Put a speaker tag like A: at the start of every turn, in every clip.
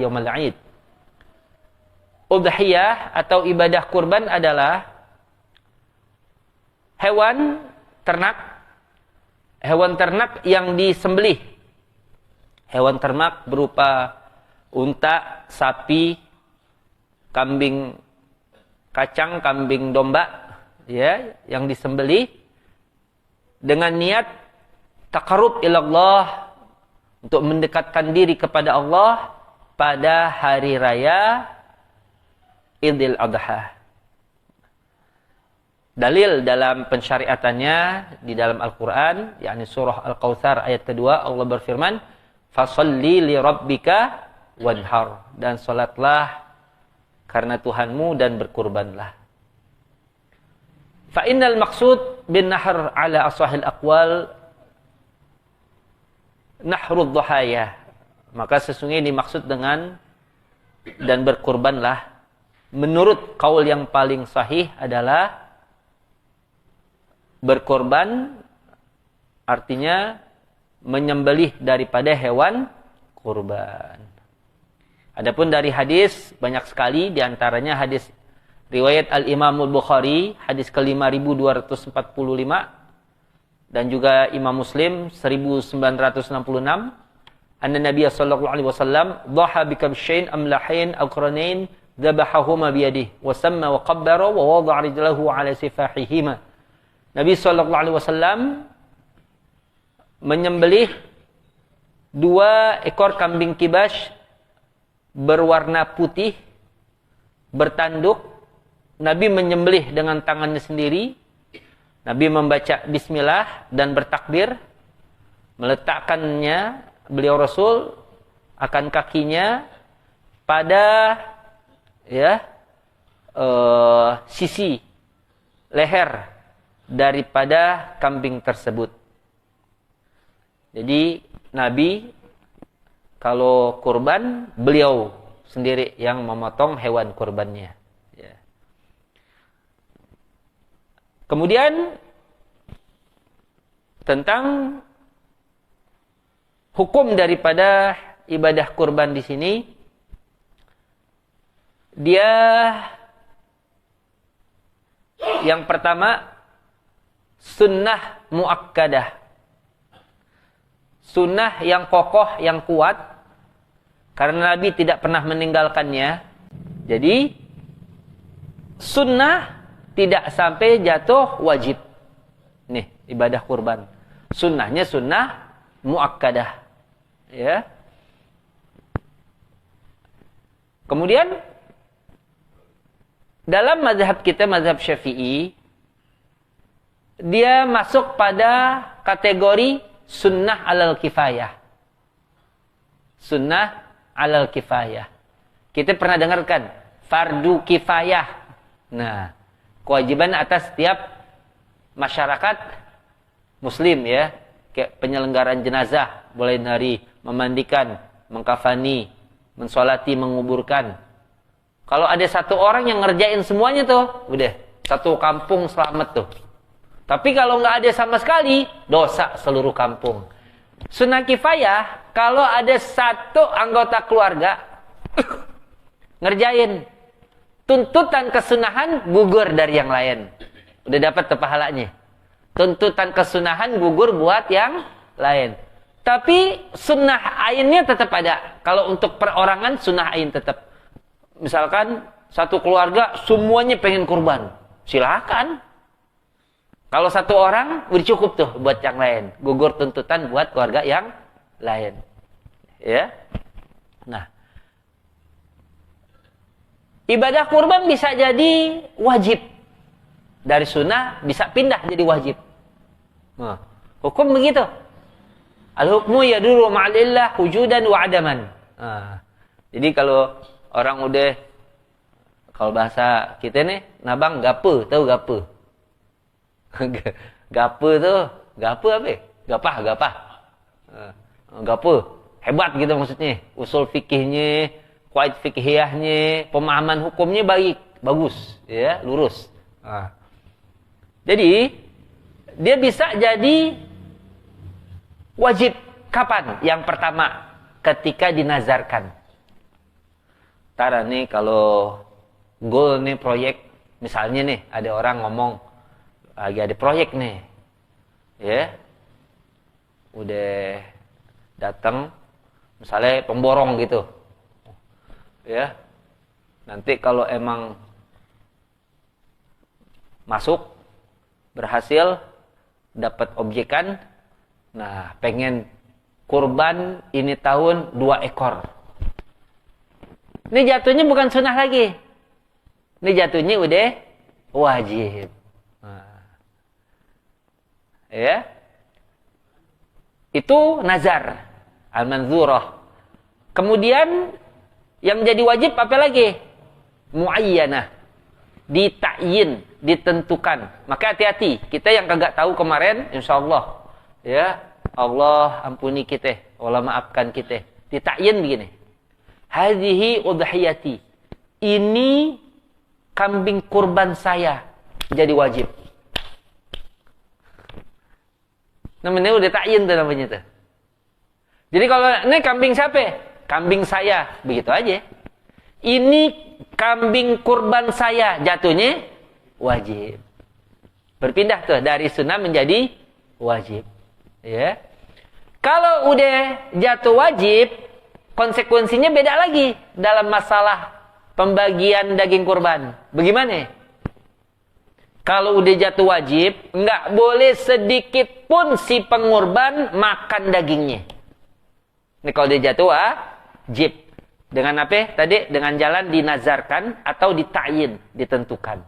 A: Yaumul Aid. Udhiyah atau ibadah kurban adalah hewan ternak yang disembelih. Hewan ternak berupa unta, sapi, kambing kacang, kambing domba, ya, yang disembelih dengan niat taqarrub ilallah, untuk mendekatkan diri kepada Allah pada hari raya Idul Adha. Dalil dalam pensyariatannya di dalam Al-Quran, yakni surah Al-Kautsar ayat kedua, Allah berfirman, "Fasholli li rabbika wanhar," dan salatlah karena Tuhanmu dan berkurbanlah. Fa innal maqsud bin nahr ala ashahil aqwal nahrud dhahaya. Maka sesungguhnya dimaksud dengan dan berkurbanlah, menurut kaul yang paling sahih adalah berkorban artinya menyembelih daripada hewan kurban. Adapun dari hadis banyak sekali, diantaranya hadis riwayat Al-Imam Al-Bukhari hadis ke-5245 dan juga Imam Muslim 1966. Anna Nabiy sallallahu alaihi wasallam dhaha bikabshain amlahain aqranain dhabahahuma biyadihi wa samma wa qabbara wa wada'a rijlahu ala sifahihima. Nabi sallallahu alaihi wasallam menyembelih 2 ekor kambing kibas berwarna putih bertanduk. Nabi menyembelih dengan tangannya sendiri. Nabi membaca bismillah dan bertakbir, meletakkannya beliau Rasul akan kakinya pada sisi leher daripada kambing tersebut. Jadi Nabi kalau kurban, beliau sendiri yang memotong hewan kurbannya. Ya. Kemudian tentang hukum daripada ibadah kurban di sini, dia yang pertama sunnah muakkadah, sunnah yang kokoh, yang kuat, karena Nabi tidak pernah meninggalkannya. Jadi sunnah tidak sampai jatuh wajib. Nih ibadah kurban, sunnahnya sunnah muakkadah, ya. Kemudian dalam mazhab kita, mazhab Syafi'i, dia masuk pada kategori sunnah alal kifayah. Sunnah alal kifayah. Kita pernah dengarkan fardu kifayah. Nah, kewajiban atas setiap masyarakat muslim, ya. Kayak penyelenggaraan jenazah, mulai dari memandikan, mengkafani, mensolati, menguburkan. Kalau ada satu orang yang ngerjain semuanya tuh, udah satu kampung selamat tuh. Tapi kalau nggak ada sama sekali, dosa seluruh kampung. Sunnah kifayah, kalau ada satu anggota keluarga ngerjain, tuntutan kesunahan gugur dari yang lain. Udah dapat tuh pahalanya. Tuntutan kesunahan gugur buat yang lain. Tapi sunnah ainnya tetap ada. Kalau untuk perorangan, sunnah ain tetap. Misalkan satu keluarga semuanya pengen kurban, silakan. Kalau satu orang udah cukup tuh buat yang lain, gugur tuntutan buat keluarga yang lain. Ya. Nah, ibadah kurban bisa jadi wajib. Dari sunnah bisa pindah jadi wajib. Nah, hukum begitu. Al-hukmu yaduru ma'alillah wujudan wa adaman. Nah, jadi kalau orang udah, kalau bahasa kita nih, nabang gape, tahu gape? Gape tuh, gape apa? Gapah. Gape, hebat gitu maksudnya. Usul fikihnya, kuaid fikhiyahnya, pemahaman hukumnya bagus, ya, lurus. Nah. Jadi dia bisa jadi wajib kapan? Yang pertama, ketika dinazarkan. Tara nih kalau goal nih proyek, misalnya nih ada orang ngomong lagi ada proyek nih, ya, udah datang, misalnya pemborong gitu. Ya, nanti kalau emang masuk berhasil dapat objekan, nah pengen kurban ini tahun 2 ekor. Ini jatuhnya bukan sunnah lagi, ini jatuhnya udah wajib. Nah, ya, itu nazar al-manzurah. Kemudian yang menjadi wajib apa lagi? Muayyanah. Ditakyin, ditentukan. Maka hati-hati. Kita yang kagak tahu kemarin, insyaallah, ya, Allah ampuni kita, Allah maafkan kita. Ditakyin begini. Hadhihi udhiyati. Ini kambing kurban saya jadi wajib. Namanya udah takyin tuh namanya tuh. Jadi kalau ini kambing siapa? Kambing saya, begitu aja. Ini kambing kurban saya, jatuhnya wajib. Berpindah tuh dari sunnah menjadi wajib. Ya. Kalau udah jatuh wajib, konsekuensinya beda lagi dalam masalah pembagian daging kurban. Bagaimana? Kalau udah jatuh wajib, nggak boleh sedikit pun si pengurban makan dagingnya. Ini kalau dia jatuh wajib. Dengan apa? Tadi dengan jalan dinazarkan atau ditakyin, ditentukan.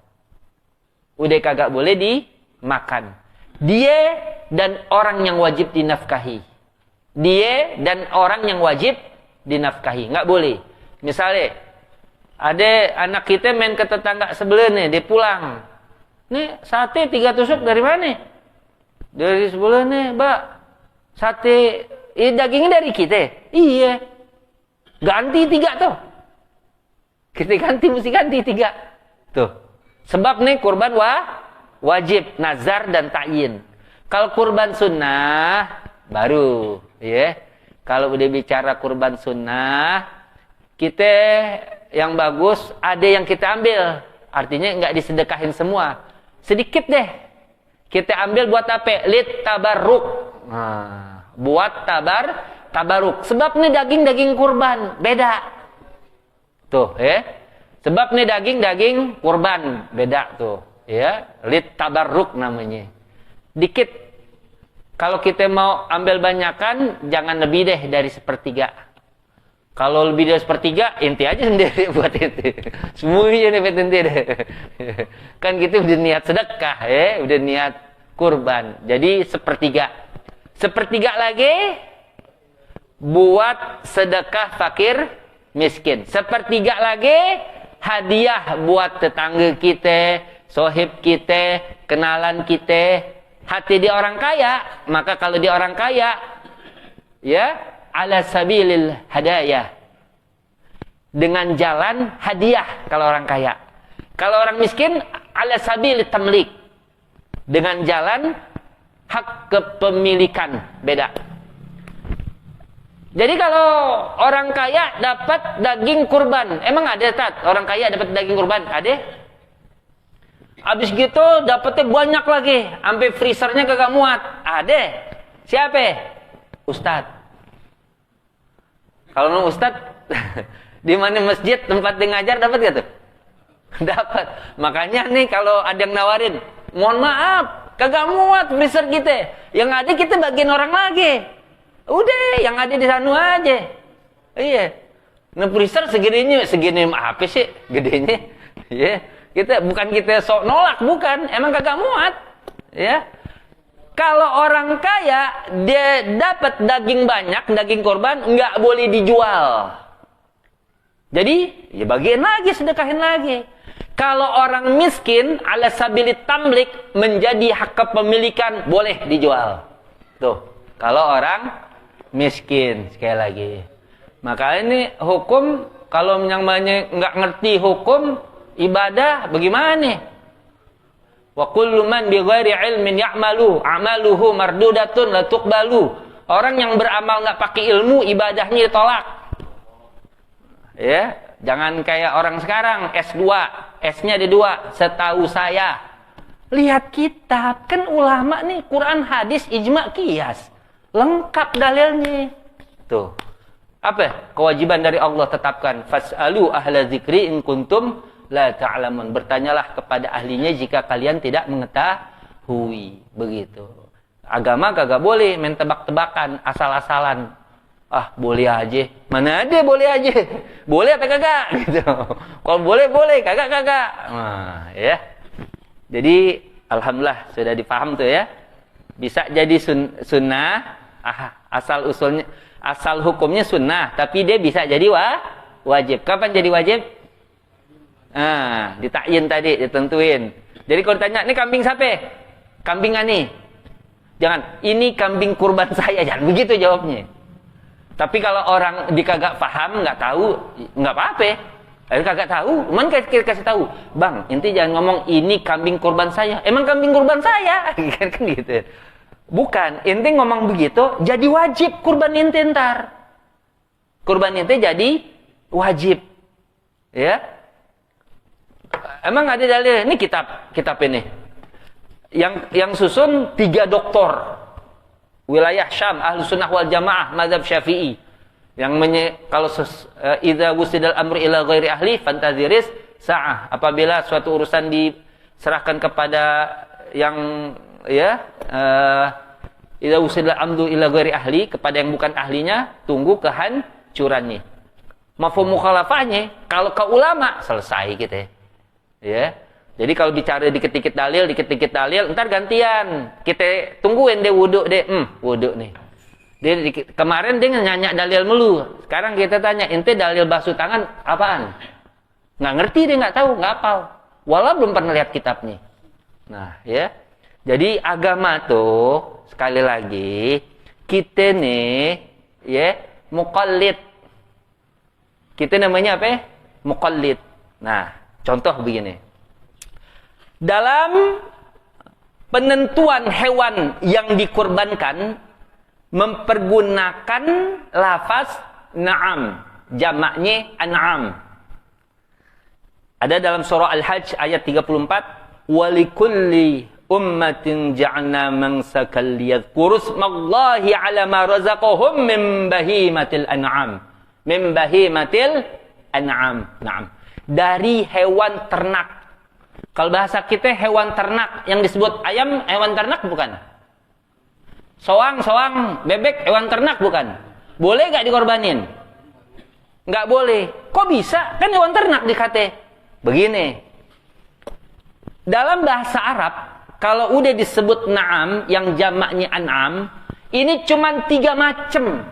A: Udah kagak boleh dimakan. Dia dan orang yang wajib dinafkahi. Dia dan orang yang wajib dinafkahi. Nggak boleh. Misalnya, ada anak kita main ke tetangga sebelah nih, dia pulang. Nih, sate 3 tusuk dari mana? Dari sebelah nih, Mbak. Sate, dagingnya dari kita. Iya. Ganti 3 tuh. Kita ganti, mesti ganti 3. Tuh. Sebab nih kurban wajib, nazar dan takyin. Kalau kurban sunnah, baru. Ya. Kalau udah bicara kurban sunnah, kita yang bagus, ada yang kita ambil. Artinya nggak disedekahin semua. Sedikit deh. Kita ambil buat apa? Lit tabarruk. Nah, buat tabaruk. Sebab nih daging kurban beda. Tuh, ya. Sebab nih daging kurban beda tuh, ya. Lit tabarruk namanya. Dikit. Kalau kita mau ambil banyakan, jangan lebih deh dari 1/3. Kalau lebih dari 1/3, inti aja sendiri buat inti. Semuanya dapat inti deh. Kan kita udah niat sedekah, ya, udah niat kurban. Jadi 1/3. 1/3 lagi buat sedekah fakir miskin. 1/3 lagi hadiah buat tetangga kita, sohib kita, kenalan kita. Hati dia orang kaya, maka kalau dia orang kaya, ya, ala sabilil hadayah. Dengan jalan hadiah kalau orang kaya. Kalau orang miskin, ala sabilit tamlik. Dengan jalan hak kepemilikan, beda. Jadi kalau orang kaya dapat daging kurban, emang ada Tat? Orang kaya dapat daging kurban, ada? Habis gitu dapatnya banyak lagi, sampai freezernya kagak muat, ada? Siapa? Ustad. Kalau nu Ustad di mana masjid tempat dia ngajar dapat gak tuh? Dapat. Makanya nih kalau ada yang nawarin, mohon maaf, kagak muat freezer kita. Yang ada kita bagian orang lagi. Udah, yang ada di sana aja. Iya. Nah, freezer segini apa sih gedenya? Ya, bukan kita sok nolak, bukan. Emang kagak muat. Ya. Kalau orang kaya, dia dapat daging banyak, daging korban, nggak boleh dijual. Jadi, ya bagian lagi, sedekahin lagi. Kalau orang miskin, ala sabilit tamlik, menjadi hak kepemilikan, boleh dijual. Tuh, kalau orang miskin, sekali lagi. Maka ini hukum Kalau yang nggak ngerti hukum ibadah, bagaimana? Wa kullu man bighairi ilmin ya'malu, a'maluhu mardudatun la tuqbalu. Orang yang beramal nggak pakai ilmu, ibadahnya ditolak. Ya, jangan kayak orang sekarang S2, S-nya ada 2, setahu saya. Lihat kitab, kan ulama nih, Quran, hadis, ijma, qiyas. Lengkap dalilnya. Tuh. Apa? Kewajiban dari Allah tetapkan. Fas'alu ahla dzikri in kuntum la ta'lamun. Bertanyalah kepada ahlinya jika kalian tidak mengetahui. Begitu. Agama kagak boleh main tebak-tebakan, asal-asalan. Ah, boleh aja. Mana ada boleh aja. Boleh apa kagak? Gitu. Kalau boleh, boleh. Kagak, kagak. Nah, ya. Jadi, alhamdulillah sudah dipaham tuh ya. Bisa jadi sunnah, asal usulnya, asal hukumnya sunnah, tapi dia bisa jadi wajib. Kapan jadi wajib? Ditakyin tadi, ditentuin. Jadi kalau ditanya, ini kambing siapa? Kambing ani. Jangan, ini kambing kurban saya. Jangan begitu jawabnya. Tapi kalau orang dikagak paham, nggak tahu, nggak apa-apa. Kagak tahu, cuman kasih tahu. Bang, inti jangan ngomong ini kambing kurban saya. Emang kambing kurban saya? Kan gitu. Bukan, inti ngomong begitu, jadi wajib kurban inti ntar. Kurban inti jadi wajib. Ya. Emang ada dalil, ini kitab ini. Yang susun 3 doktor. Wilayah Syam, Ahlus Sunnah wal Jamaah, mazhab Syafi'i. Yang kalau idza wusidal amru ila ghairi ahli fantaziris sa'ah. Apabila suatu urusan diserahkan kepada yang idza wusidal amru ila ghairi ahli, kepada yang bukan ahlinya, tunggu kehancurannya. Mafhum mukhalafahnya kalau ke ulama selesai gitu ya. Jadi kalau bicara dikit-dikit dalil, ntar gantian. Kita tungguin dia wudu deh. Wudu nih. Dia kemarin dia nanya dalil mulu. Sekarang kita tanya, ente dalil basuh tangan apaan? Nggak ngerti, dia nggak tahu, nggak hafal. Walau belum pernah lihat kitabnya. Nah, ya. Jadi agama tuh sekali lagi kita nih ya muqallid. Kita namanya apa? Muqallid. Nah, contoh begini. Dalam penentuan hewan yang dikurbankan mempergunakan lafaz na'am, jamaknya an'am. Ada dalam surah Al-Hajj ayat 34, walikulli ummatin ja'alna mansakal liyadhkuru ismallahi 'ala ma razaqahum min bahimatil an'am. Min bahimatil an'am. Na'am. Dari hewan ternak. Kalau bahasa kita hewan ternak yang disebut ayam hewan ternak bukan? Soang, bebek hewan ternak bukan? Boleh gak dikorbanin? Gak boleh. Kok bisa? Kan hewan ternak dikate. Begini. Dalam bahasa Arab, kalau udah disebut na'am, yang jamaknya an'am, ini cuman 3 macam.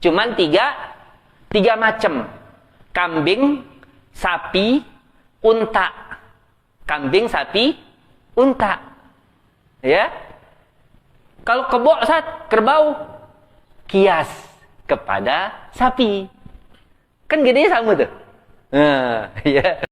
A: Cuman tiga macam. Kambing, sapi, unta. Kambing, sapi, unta. Ya. Kalau kerbau, kias kepada sapi. Kan gede sama tuh. Ya.